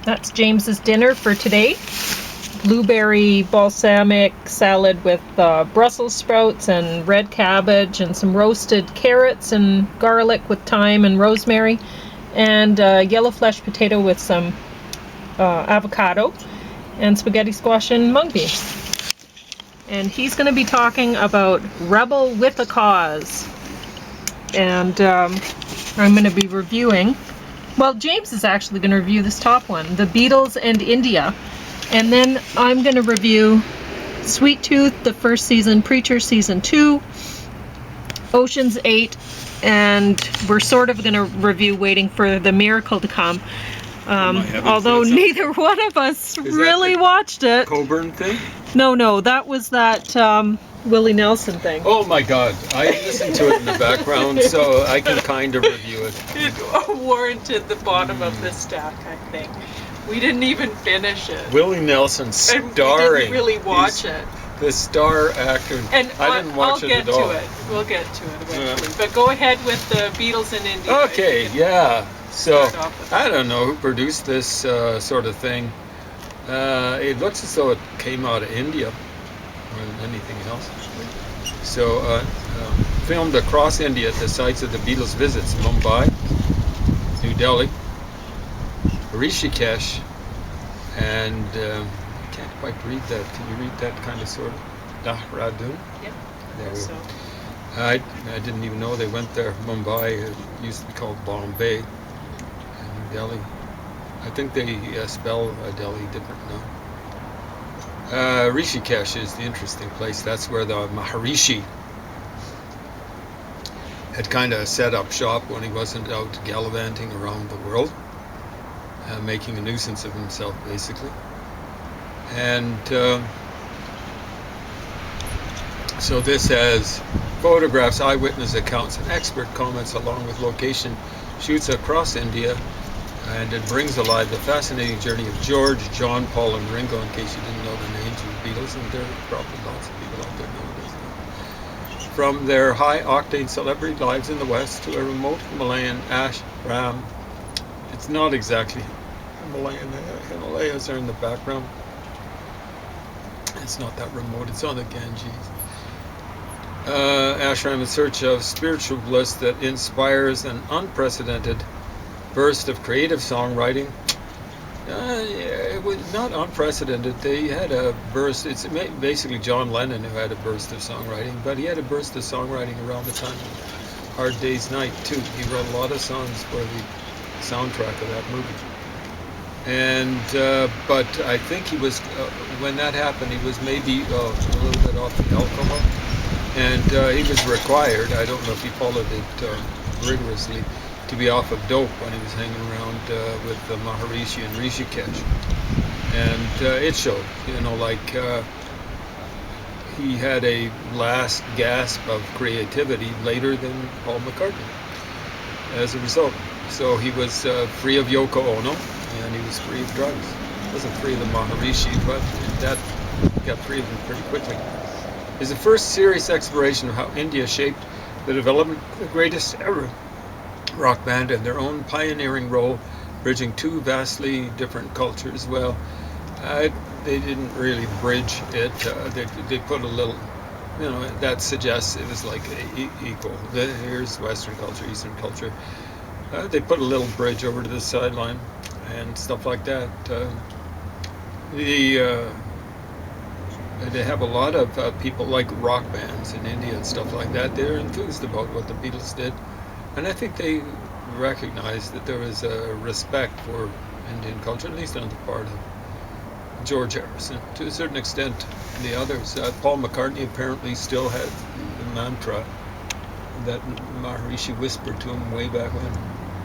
That's James's dinner for today. Blueberry balsamic salad with Brussels sprouts and red cabbage and some roasted carrots and garlic with thyme and rosemary, and yellow flesh potato with some avocado, and spaghetti squash and mung bean. And he's going to be talking about Rebel with a Cause. And I'm going to be reviewing, well, James is actually going to review this top one, The Beatles and India. And then I'm going to review Sweet Tooth, the first season, Preacher season 2, Ocean's 8, and we're sort of going to review Waiting for the Miracle to Come. Although neither one of us really watched it. Coburn thing? No, that was that Willie Nelson thing. Oh my God, I listened to it in the background, so I can kind of review it. It warranted the bottom of the stack, I think. We didn't even finish it. Willie Nelson starring. And we didn't really watch it. The star actor. And I didn't watch it at all. I'll get to it. We'll get to it eventually. Yeah. But go ahead with the Beatles in India. Okay, yeah. So, I don't know who produced this sort of thing. It looks as though it came out of India more than anything else. So, filmed across India at the sites of the Beatles' visits: Mumbai, New Delhi, Rishikesh, and I can't quite read that. Can you read that kind of sort of? Dehradun? Yeah, there we so. go. I didn't even know they went there. Mumbai, it used to be called Bombay. And Delhi, I think they spell Delhi different now. Rishikesh is the interesting place. That's where the Maharishi had kind of set up shop when he wasn't out gallivanting around the world, making a nuisance of himself, basically. And so this has photographs, eyewitness accounts, and expert comments, along with location shoots across India, and it brings alive the fascinating journey of George, John, Paul, and Ringo, in case you didn't know the names of the Beatles, and there are probably lots of people out there nowadays. From their high-octane celebrity lives in the West to a remote Himalayan ashram. It's not exactly Himalayan. Himalayas are in the background. It's not that remote. It's on the Ganges. Ashram in search of spiritual bliss that inspires an unprecedented burst of creative songwriting. It was not unprecedented. They had a burst. It's basically John Lennon who had a burst of songwriting, but he had a burst of songwriting around the time of Hard Day's Night too. He wrote a lot of songs for the soundtrack of that movie. And but I think he was when that happened, he was maybe a little bit off the alcohol, and he was required. I don't know if he followed it rigorously, to be off of dope when he was hanging around with the Maharishi and Rishikesh, and it showed. You know, like he had a last gasp of creativity later than Paul McCartney as a result. So he was free of Yoko Ono, and he was free of drugs. He wasn't free of the Maharishi, but that got free of him pretty quickly. It's the first serious exploration of how India shaped the development of the greatest ever rock band and their own pioneering role, bridging two vastly different cultures. Well, they didn't really bridge it. They put a little, you know, that suggests it was like equal. Here's Western culture, Eastern culture. They put a little bridge over to the sideline and stuff like that. They have a lot of people like rock bands in India and stuff like that. They're enthused about what the Beatles did. And I think they recognized that there was a respect for Indian culture, at least on the part of George Harrison. To a certain extent, the others. Paul McCartney apparently still had the mantra that Maharishi whispered to him way back when,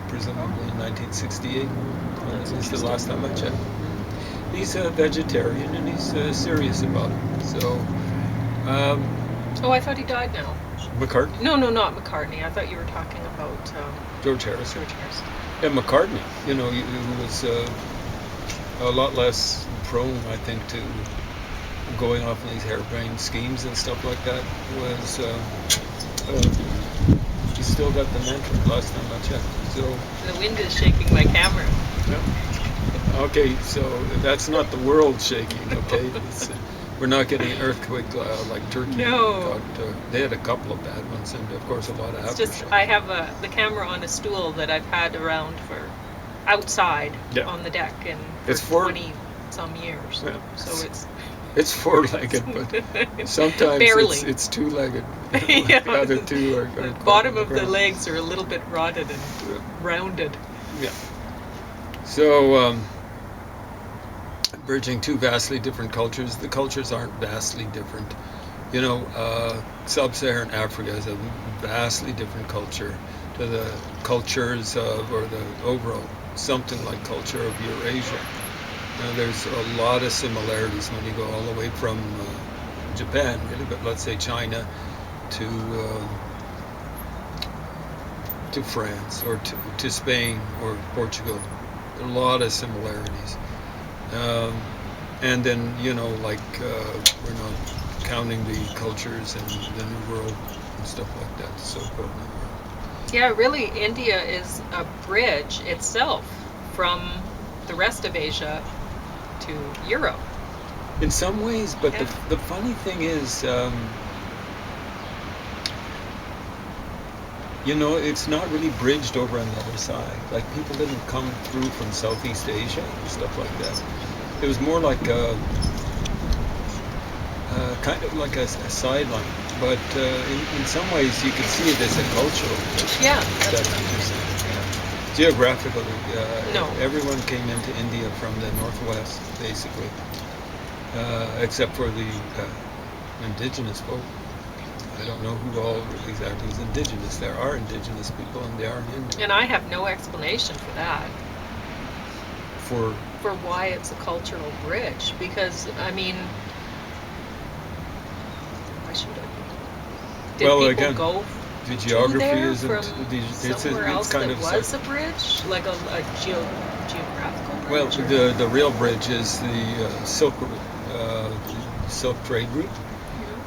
presumably in 1968. At least the last time I checked. He's a vegetarian and he's serious about it. So. Oh, I thought he died now. McCartney? No, not McCartney. I thought you were talking about George Harrison. George Harrison. Yeah, McCartney. You know, who was a lot less prone, I think, to going off on these harebrained schemes and stuff like that. Was he still got the mantra last time I checked? So the wind is shaking my camera. Yeah. Okay, so that's not the world shaking. Okay, we're not getting an earthquake like Turkey No. got. They had a couple of bad ones, and of course a lot of It's just aftershocks. I have the camera on a stool that I've had around for outside Yeah. on the deck and for It's for- 20 some years. Yeah. So It's four-legged, but sometimes barely. it's two-legged. Yeah. The other two are The caught bottom on of the ground. legs are a little bit rotted and Yeah. rounded. Yeah. So, bridging two vastly different cultures. The cultures aren't vastly different. You know, sub-Saharan Africa is a vastly different culture to the cultures of, or the overall something like culture of Eurasia. Now, there's a lot of similarities when you go all the way from Japan, really, but let's say China to France or to Spain or Portugal. A lot of similarities. And then, you know, like we're not counting the cultures and the New World and stuff like that, the so-called New World. Yeah, really, India is a bridge itself from the rest of Asia to Europe. In some ways, but Yeah. the funny thing is, you know, it's not really bridged over on the other side. Like, people didn't come through from Southeast Asia and stuff like that. It was more like kind of like a sideline. But in some ways, you could see it as a cultural bridge. Yeah, If that's that what makes sense. yeah. Geographically, No. everyone came into India from the northwest, basically, except for the indigenous folk. I don't know who all exactly is indigenous. There are indigenous people, and they are in India. And I have no explanation for that, For for why it's a cultural bridge. Because, I mean, why should it? Did Well, people again, go the to geography there isn't. from It's somewhere else kind that of was a bridge? Like a geographical well, bridge? Or- the real bridge is the Silk Silk Trade route,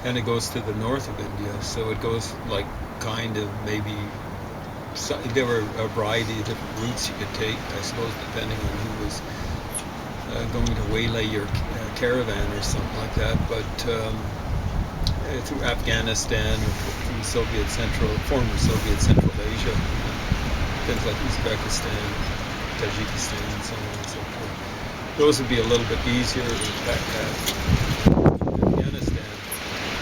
and it goes to the north of India. So it goes like kind of maybe. So, there were a variety of different routes you could take, I suppose, depending on who was going to waylay your caravan or something like that. But through Afghanistan, through former Soviet Central Asia, things like Uzbekistan, Tajikistan, and so on and so forth. Those would be a little bit easier. Afghanistan,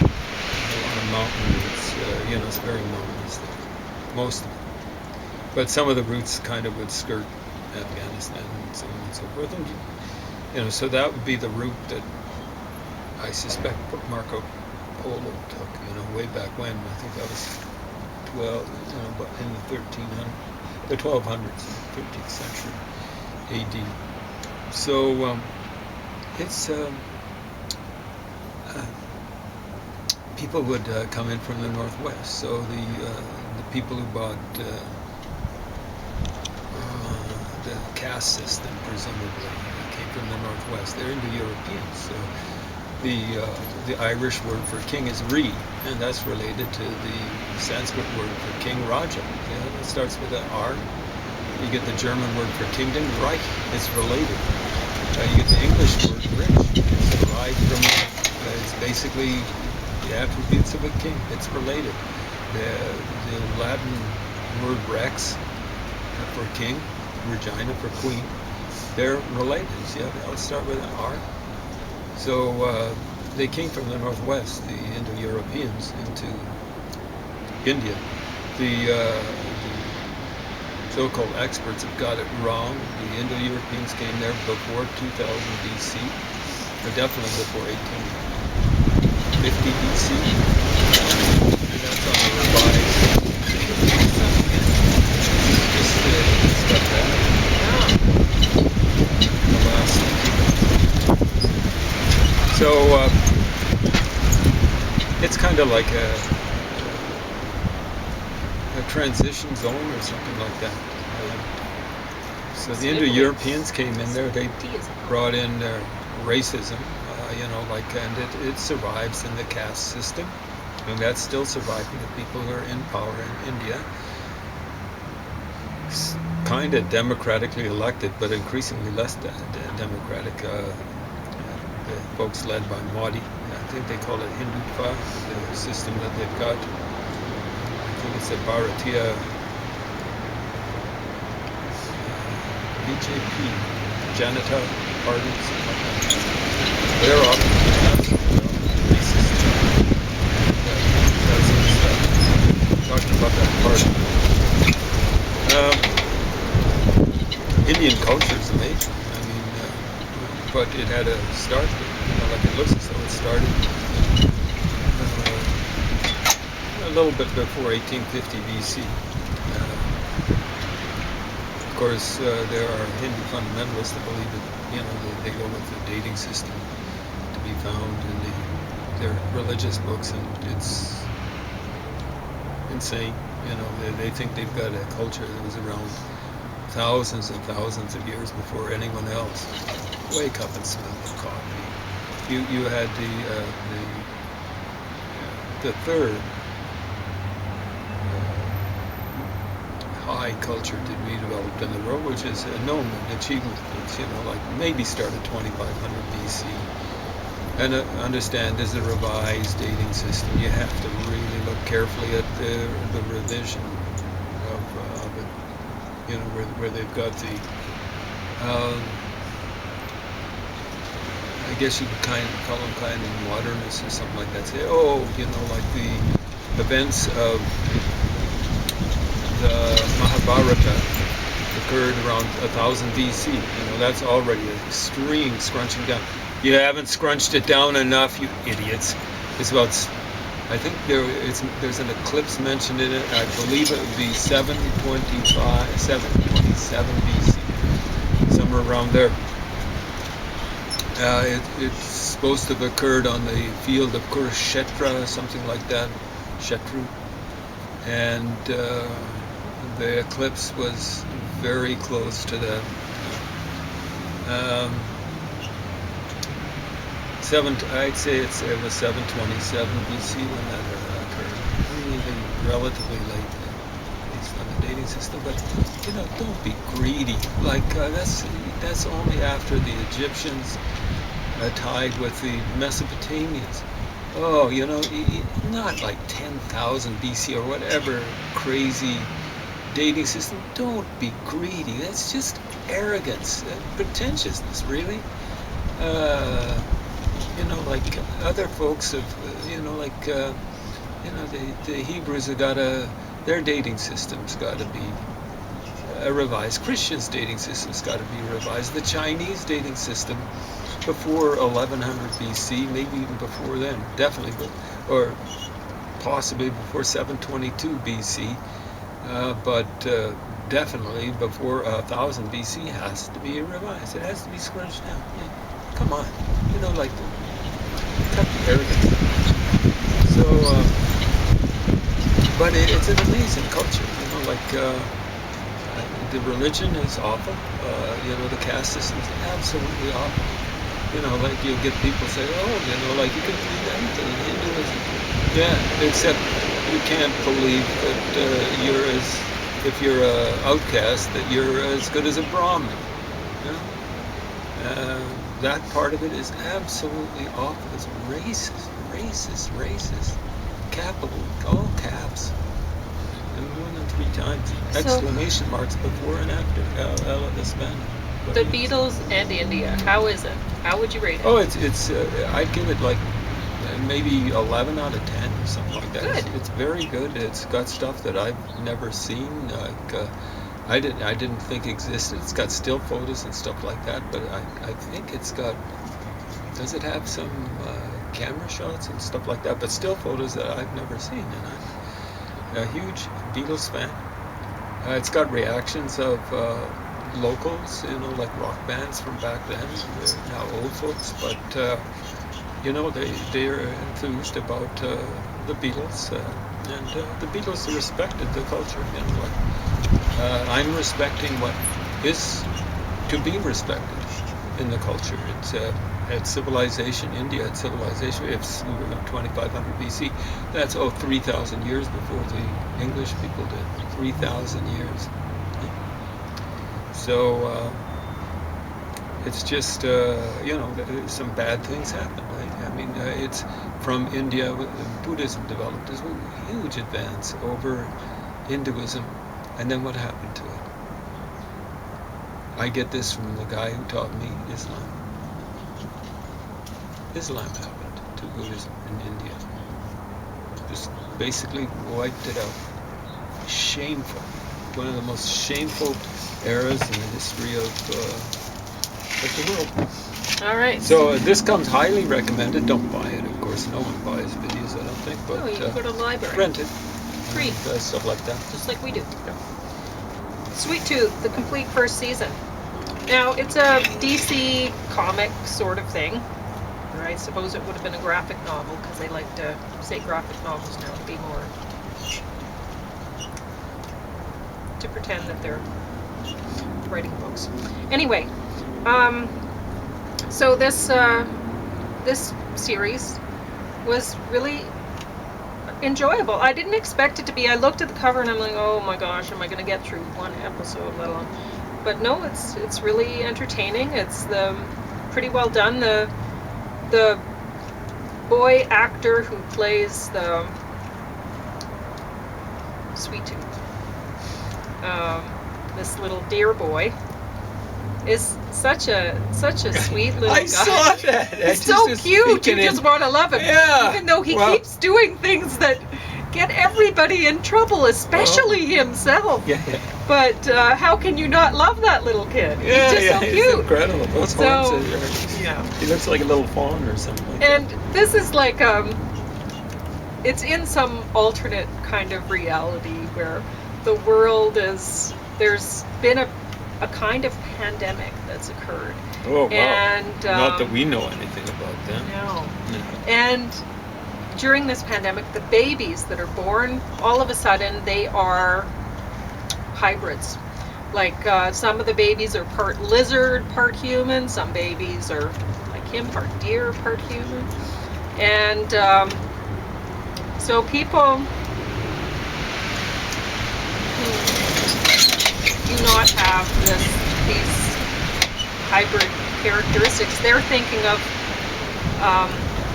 on a mountain, it's very mountainous there, most of it. But some of the routes kind of would skirt Afghanistan and so on and so forth. And, so that would be the route that I suspect Marco Polo took, way back when. I think that was but in the 1200s, 13th century AD. So it's people would come in from the northwest. So the people who bought the caste system, presumably, came from the northwest. They're Indo-Europeans. So the Irish word for king is Ri, and that's related to the Sanskrit word for king, Raja. Yeah, it starts with an R. You get the German word for kingdom, Reich. It's related. You get the English word rich. It's derived from. It's basically the attributes of a king. It's related. The Latin word rex for king, Regina for queen, they're related. Yeah, they all start with an R. So they came from the northwest, the Indo-Europeans, into India. The so-called experts have got it wrong. The Indo-Europeans came there before 2000 BC, or definitely before 1850 BC, and that's on the revised. Just got that. The last. So it's kind of like a transition zone or something like that. So the Indo-Europeans came in there. They brought in their racism, and it survives in the caste system, and that's still surviving. The people who are in power in India kind of democratically elected, but increasingly less democratic. The folks led by Modi, I think they call it Hindutva, the system that they've got. I think it's a Bharatiya BJP, Janata Party, something like that. They're up. Racist. That sort of stuff. Talking about that party. Indian culture is amazing. I mean, but it had a start. Like it looks as though it started a little bit before 1850 BC. Of course, there are Hindu fundamentalists that believe that they go with the dating system to be found in their religious books, and it's insane. They think they've got a culture that was around thousands and thousands of years before anyone else. Wake up and smell the coffee. You had the third high culture to be developed in the world, which is a known achievement. It's like maybe started 2500 BC. And understand there's a revised dating system. You have to really look carefully at the revision of it. Where they've got the I guess you could call them kind of modernists or something like that. Say, like the events of the Mahabharata occurred around 1000 BC. That's already an extreme scrunching down. You haven't scrunched it down enough, you idiots. It's about, I think there's an eclipse mentioned in it. I believe it would be 727 BC, somewhere around there. It's supposed to have occurred on the field of Kurukshetra, something like that, Shetru. And the eclipse was very close to that. I'd say it was 727 BC when that occurred. Really relatively late, based on the dating system. But don't be greedy. Like that's only after the Egyptians tied with the Mesopotamians. Not like 10,000 BC or whatever crazy dating system. Don't be greedy. That's just arrogance, pretentiousness, really. Like other folks have, the Hebrews have got their dating system's got to be revised. Christians' dating system's got to be revised. The Chinese dating system before 1100 BC, maybe even before then, definitely, or possibly before 722 BC, but definitely before 1000 BC has to be revised. It has to be scrunched down. Yeah. Come on, cut the arrogance. So, but it's an amazing culture. The religion is awful. The caste system is absolutely awful. You'll get people say, you can believe anything in Hinduism. Yeah, except you can't believe that if you're an outcast, that you're as good as a Brahmin. That part of it is absolutely awful. It's racist. Capital, all caps. And more than 3 times. Exclamation marks before and after. The Spanish. The Beatles and India. How is it? How would you rate it? Oh, it's I'd give it like maybe 11 out of 10 or something like that. Good. It's very good. It's got stuff that I've never seen. I didn't think existed. It's got still photos and stuff like that, but I think it's got. Does it have some camera shots and stuff like that? But still photos that I've never seen, and I'm a huge Beatles fan. It's got reactions of locals, like rock bands from back then. They're now old folks, but they're enthused about the Beatles, and the Beatles respected the culture. I'm respecting what is to be respected in the culture. It's civilization. India had civilization. It's 2500 BC. That's 3,000 years before the English people did. 3,000 years. So it's just some bad things happen. Right? I mean, it's from India. Buddhism developed as a huge advance over Hinduism, and then what happened to it? I get this from the guy who taught me Islam. Islam happened to Buddhism in India. Just basically wiped it out. Shameful. One of the most shameful eras in the history of the world. All right. So this comes highly recommended. Don't buy it, of course. No one buys videos, I don't think. But No, you can go to the library. rent it. Free. And, stuff like that. Just like we do. Yeah. Sweet Tooth, the complete first season. Now, it's a DC comic sort of thing. Or I suppose it would have been a graphic novel, because they like to say graphic novels now to be more... to pretend that they're writing books. Anyway, so this series was really enjoyable. I didn't expect it to be. I looked at the cover and I'm like, oh my gosh, am I going to get through one episode, let alone... But no, it's really entertaining. It's pretty well done. The boy actor who plays the Sweet Tooth, this little deer boy, is such a sweet little guy. I saw that. He's so cute. You just want to love him. Yeah. Even though he keeps doing things that get everybody in trouble, especially himself. Yeah. But how can you not love that little kid? Yeah, he's just so he's cute. incredible. Those horns are, Yeah. He looks like a little fawn or something. Like And that. this is like it's in some alternate kind of reality where the world is, there's been a kind of pandemic that's occurred. Oh, wow. And not that we know anything about that. No. No. And during this pandemic, the babies that are born, all of a sudden they are hybrids. Like some of the babies are part lizard, part human. Some babies are like him, part deer, part human. And so people who do not have these hybrid characteristics, they're thinking of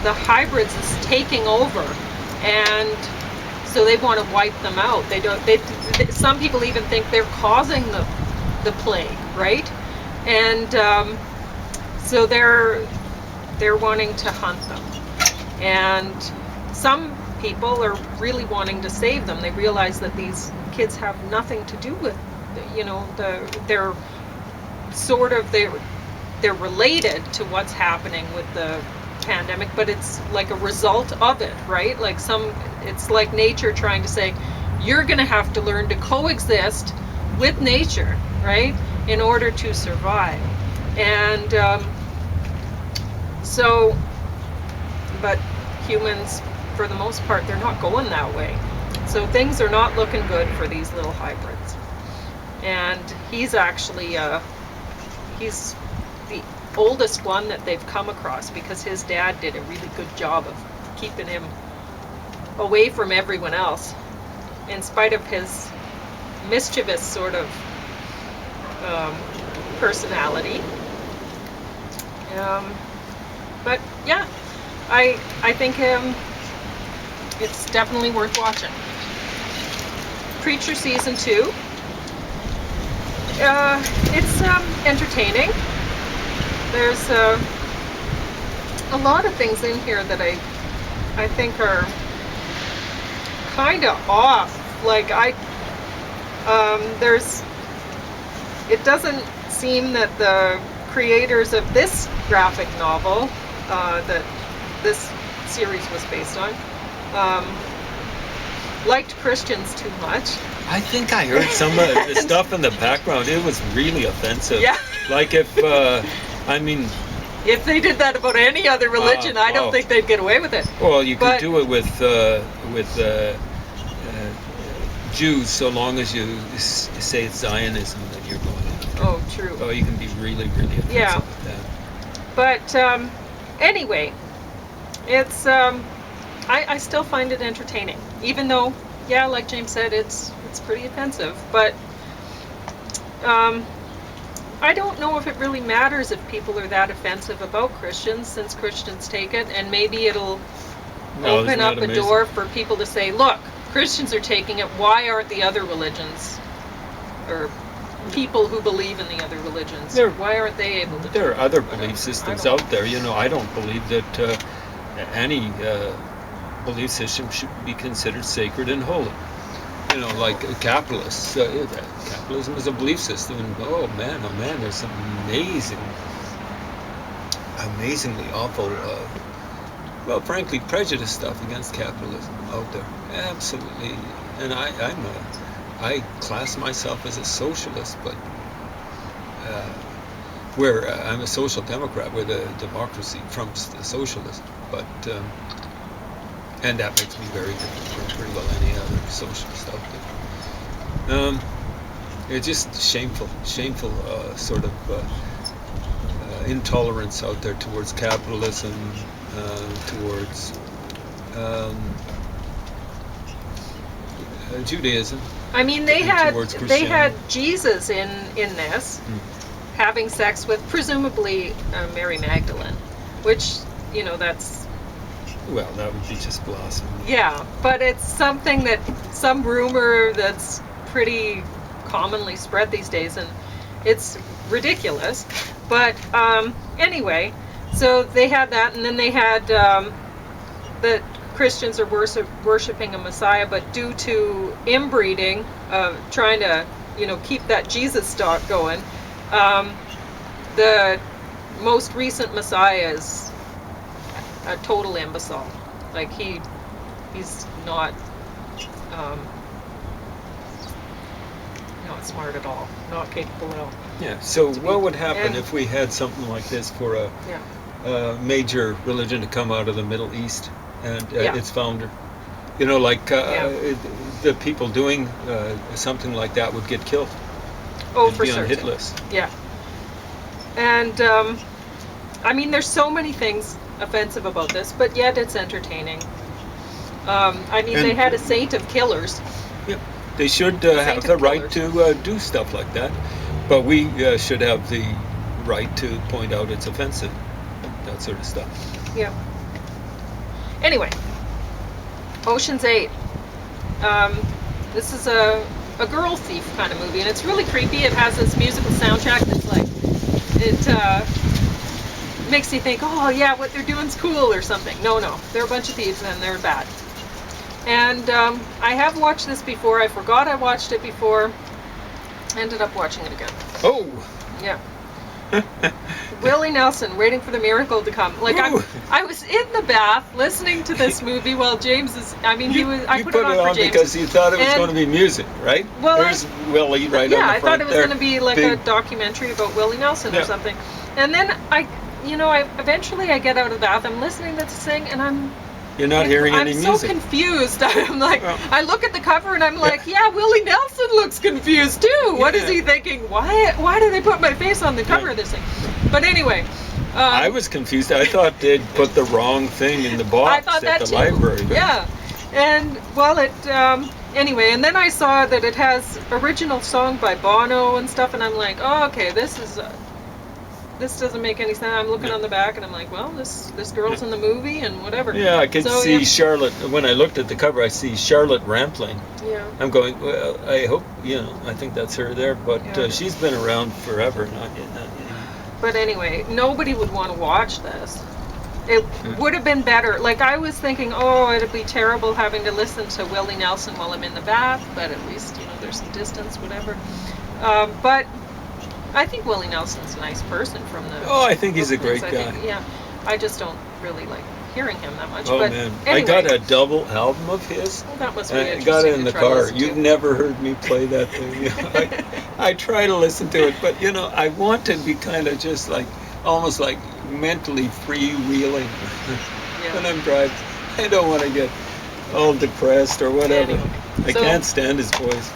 the hybrids as taking over, and so they want to wipe them out. They don't. Some people even think they're causing the plague, right? And so they're wanting to hunt them. And some people are really wanting to save them. They realize that these kids have nothing to do with, they're sort of they're related to what's happening with the pandemic, but it's like a result of it, right? Like it's like nature trying to say, you're going to have to learn to coexist with nature, right, in order to survive. And but humans, for the most part, they're not going that way. So things are not looking good for these little hybrids. And he's actually he's the oldest one that they've come across, because his dad did a really good job of keeping him away from everyone else, in spite of his mischievous sort of personality. But yeah, I think it's definitely worth watching. Preacher season 2. It's entertaining. There's a lot of things in here that I think are kind of off. Like it doesn't seem that the creators of this graphic novel that this series was based on liked Christians too much. I think I heard some of the stuff in the background. It was really offensive. Yeah. Like if if they did that about any other religion, I don't think they'd get away with it. Well, you could do it with Jews, so long as you say it's Zionism that you're going after. Oh, true. Oh, you can be really, really offensive with that. But anyway, it's I still find it entertaining, even though, yeah, like James said, it's pretty offensive. But I don't know if it really matters if people are that offensive about Christians, since Christians take it, and maybe it'll No, open isn't up that a amazing? door for people to say, look, Christians are taking it, why aren't the other religions, or people who believe in the other religions, There- why aren't they able to do There are it? other Whatever. belief systems I don't- out there. I don't believe that any belief system should be considered sacred and holy. Like capitalists. Capitalism is a belief system, and oh man, there's some amazingly awful, frankly, prejudiced stuff against capitalism out there. Absolutely, and I class myself as a socialist, but where I'm a social democrat, where the democracy trumps the socialism, but. And that makes me very different from pretty well any other socialist out there. It's just shameful sort of intolerance out there towards capitalism, towards Judaism. I mean, they and had towards Jesus in this, having sex with presumably Mary Magdalene, which that's. Well, that would be just blasphemy. Yeah, but it's something that some rumor that's pretty commonly spread these days, and it's ridiculous. But anyway, so they had that, and then they had that Christians are worshiping a Messiah, but due to inbreeding, trying to keep that Jesus stock going, the most recent Messiah is a total imbecile. Like he's not smart at all, not capable at all. Yeah. So To be- what would happen and- if we had something like this for a major religion to come out of the Middle East and its founder? The people doing something like that would get killed. Oh, and for be on sure. hit list. Yeah. And I mean, there's so many things offensive about this, but yet it's entertaining. I mean, they And- had a saint of killers. Yeah. They should have the of right killers. to do stuff like that, but we should have the right to point out it's offensive, that sort of stuff. Yeah. Anyway, Ocean's 8. This is a girl thief kind of movie, and it's really creepy. It has this musical soundtrack that's like, it makes you think, oh yeah, what they're doing's cool or something. No, they're a bunch of thieves and they're bad. And I have watched this before. I forgot I watched it before. Ended up watching it again. Oh! Yeah. Willie Nelson, Waiting for the Miracle to Come. Like Ooh. I was in the bath listening to this movie while James is. I mean, I you put it on for James because you thought it was And- going to be music, right? Well, There's Willie right yeah, on the I front thought it was there. going to be like Big- a documentary about Willie Nelson Yeah. or something. And then I eventually I get out of the bath. I'm listening to this thing, and I'm You're not hearing any I'm music. so confused. I'm like, Well. I look at the cover and I'm like, yeah, Willie Nelson looks confused too. What is Yeah. he thinking? Why did they put my face on the cover of this thing? But anyway, I was confused. I thought they'd put the wrong thing in the I box thought at that the too. library. but- Yeah, and well, it anyway, and then I saw that it has original song by Bono and stuff, and I'm like, oh, okay, this doesn't make any sense. I'm looking Yeah. on the back, and I'm like, well, this girl's in the movie and whatever. Yeah, I could So, see yeah. Charlotte. When I looked at the cover, I see Charlotte Rampling. Yeah. I'm going, well, I hope, I think that's her there, but Yeah. she's been around forever. Not yet. But anyway, nobody would want to watch this. It would have been better. Like, I was thinking, oh, it'd be terrible having to listen to Willie Nelson while I'm in the bath, but at least, there's some distance, whatever. But I think Willie Nelson's a nice person from the... Oh, I think he's a Brooklyn's, great I guy. think. Yeah. I just don't really like hearing him that much. Oh, but man. Anyway, I got a double album of his. Well, that must be I interesting got it in to the try to car. listen You've to. never heard me play that thing. I try to listen to it, but I want to be kind of just like almost like mentally freewheeling when I'm driving. I don't want to get all depressed or whatever. Anyway, I so- can't stand his voice.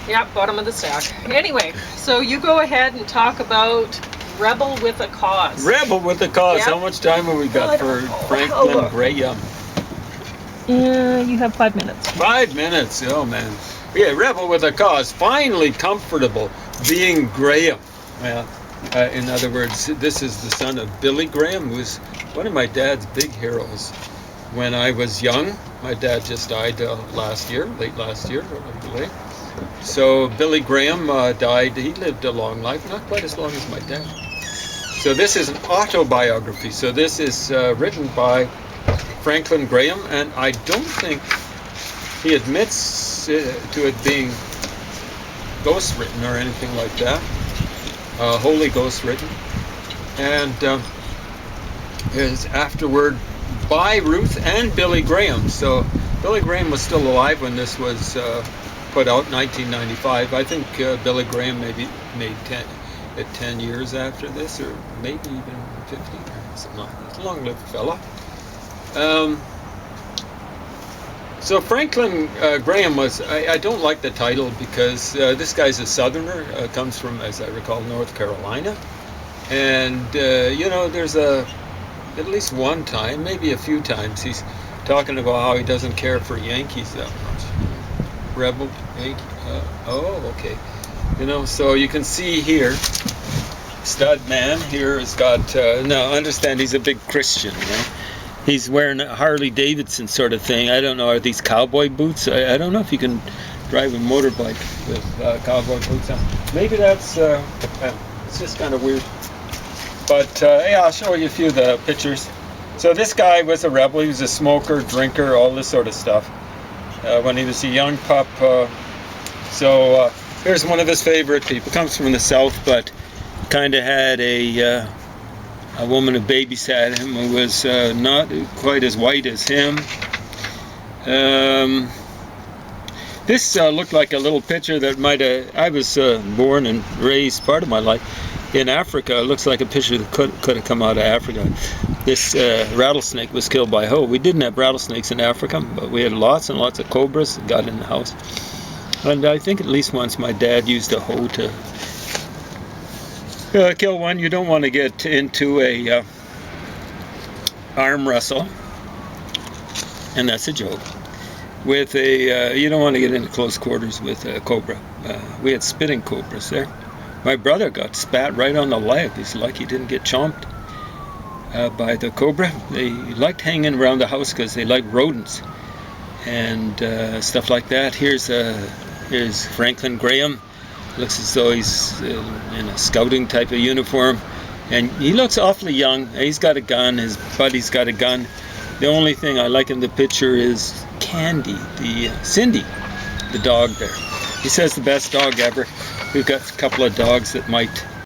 Yeah, bottom of the stack. Anyway, so you go ahead and talk about Rebel with a Cause. Rebel with the cause. Yep. How much time have we I got don't for know. Franklin Look. Graham? You have 5 minutes. 5 minutes. Oh man. Yeah, Rebel with a Cause. Finally comfortable. being Graham. Well, in other words, this is the son of Billy Graham, who's one of my dad's big heroes. When I was young, my dad just died last year, late last year, late. So Billy Graham died. He lived a long life, not quite as long as my dad. So this is an autobiography. So this is written by Franklin Graham, and I don't think he admits to it being ghost written or anything like that. Holy Ghost written, and is afterward by Ruth and Billy Graham. So Billy Graham was still alive when this was put out in 1995. I think Billy Graham maybe made 10 years after this, or maybe even 15 or something like that. Long-lived fella. So Franklin Graham was, I don't like the title because this guy's a southerner, comes from, as I recall, North Carolina. And, there's at least one time, maybe a few times, he's talking about how he doesn't care for Yankees that much. Rebel, Yankee, okay. So you can see here, stud man here has got, now understand he's a big Christian, He's wearing a Harley Davidson sort of thing. I don't know, are these cowboy boots? I don't know if you can drive a motorbike with cowboy boots on. Maybe that's, it's just kind of weird. But yeah, I'll show you a few of the pictures. So this guy was a rebel. He was a smoker, drinker, all this sort of stuff when he was a young pup. So here's one of his favorite people. Comes from the South, but kind of had a woman who babysat him who was not quite as white as him. This looked like a little picture that might have, I was born and raised part of my life in Africa. It looks like a picture that could have come out of Africa. This rattlesnake was killed by hoe. We didn't have rattlesnakes in Africa, but we had lots and lots of cobras that got in the house. And I think at least once my dad used a hoe to kill one. You don't want to get into a arm wrestle, and that's a joke. With a, you don't want to get into close quarters with a cobra. We had spitting cobras there. My brother got spat right on the leg. He's lucky he didn't get chomped by the cobra. They liked hanging around the house because they liked rodents and stuff like that. Here's Franklin Graham. Looks as though he's in a scouting type of uniform, and he looks awfully young. He's got a gun, his buddy's got a gun. The only thing I like in the picture is Candy, Cindy, the dog there. He says the best dog ever. We've got a couple of dogs that might